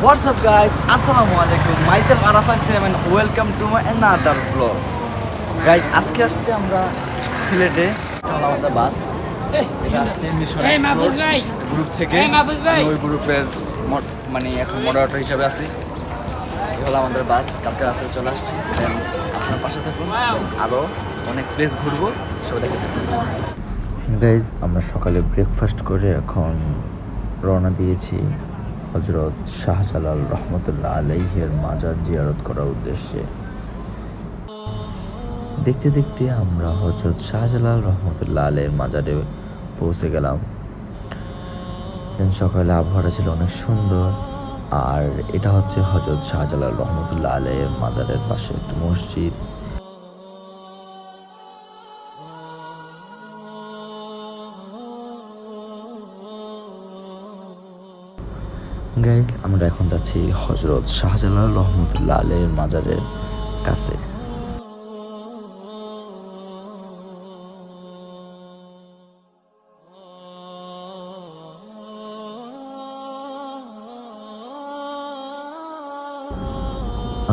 What's up guys? Assalamualaikum. Myself Arafat Sam and welcome to my another vlog. Guys, আজকে আসছে আমরা সিলেটে আমাদের বাস। এটা আসছে মিশন এক্সপ্লোর গ্রুপ থেকে। ওই গ্রুপের মানে এখন মডারেটর হিসেবে আছি। এই হলো আমাদের বাস, কালকে রাতে চলে আসছি। দেন আপনার পাশে থাকুন, আরও অনেক প্লেস ঘুরবো, সবাই দেখে থাকুন। গাইজ, আমরা সকালে ব্রেকফাস্ট করে এখন রওনা দিয়েছি হজরত শাহজালাল রহমতুল্লাহ আলাইহির মাজার জিয়ারত করার উদ্দেশ্যে। দেখতে দেখতে আমরা হজরত শাহজালাল রহমতুল্লাহ আলাইহির মাজারে পৌঁছে গেলাম। সকালে আবহাওয়াটা ছিল অনেক সুন্দর, আর এটা হচ্ছে হজরত শাহজালাল রহমতুল্লাহ আলাইহির মাজারের পাশে একটি মসজিদ। গাইজ, আমরা এখন যাচ্ছি হজরত শাহজালাল রহমতুল্লাহ আলাইহির মাজারের কাছে।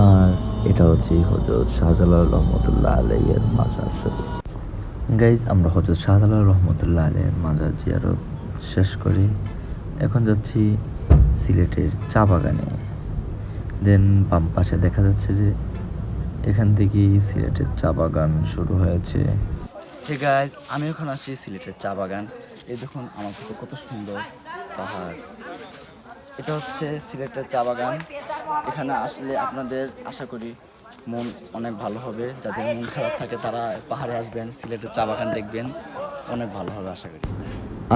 আর এটা হচ্ছে হজরত শাহজালাল রহমতুল্লাহ আলাইহির মাজার শরীফ। গাইজ, আমরা হজরত শাহজালাল রহমতুল্লাহ আলাইহির মাজার জিয়ারত শেষ করি এখন যাচ্ছি সিলেটের চা বাগানে। দেন বাম পাশে দেখা যাচ্ছে যে এখান থেকেই সিলেটের চা বাগান শুরু হয়েছে। ঠিক গাইজ, আমি এখন আসছি সিলেটের চা বাগান। এই দেখুন আমার কাছে কত সুন্দর পাহাড়। এটা হচ্ছে সিলেটের চা বাগান। এখানে আসলে আপনাদের আশা করি মন অনেক ভালো হবে। যাদের মন খারাপ থাকে তারা পাহাড়ে আসবেন, সিলেটের চা বাগান দেখবেন, অনেক ভালো হবে আশা করি।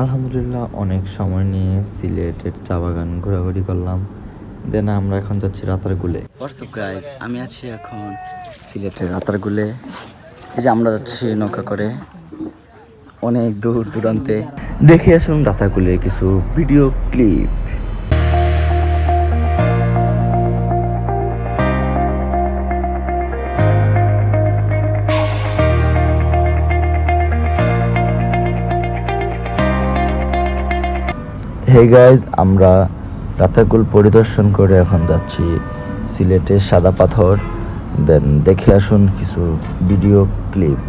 আলহামদুলিল্লাহ, অনেক সময় নিয়ে সিলেটের চা বাগান ঘোরাঘুরি করলাম। দেন আমরা এখন যাচ্ছি রাতারগুলে। হোয়াটসঅ্যাপ গাইজ, আমি আছি এখন সিলেটের রাতারগুলে। এই যে আমরা যাচ্ছি নৌকা করে অনেক দূর দূরান্তে। দেখে আসুন রাতারগুলের কিছু ভিডিও ক্লিপ। হে গাইজ, আমরা রাতারগুল পরিদর্শন করে এখন যাচ্ছি সিলেটের সাদা পাথর। দেন দেখে আসুন কিছু ভিডিও ক্লিপ।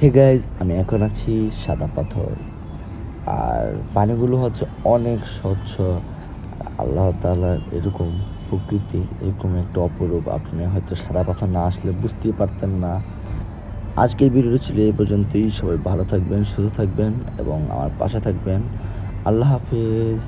হে গাইজ, আমি এখন আছি সাদা পাথর, আর পানিগুলো হচ্ছে অনেক স্বচ্ছ। আল্লাহ তাআলার এরকম প্রকৃতি, এরকম একটা অপরূপ, আপনি হয়তো সাদা পাথর না আসলে বুঝতেই পারতেন না। আজকের ভিডিও ছিল এই পর্যন্তই। সবাই ভালো থাকবেন, সুস্থ থাকবেন এবং আমার পাশে থাকবেন। আল্লাহ হাফেজ।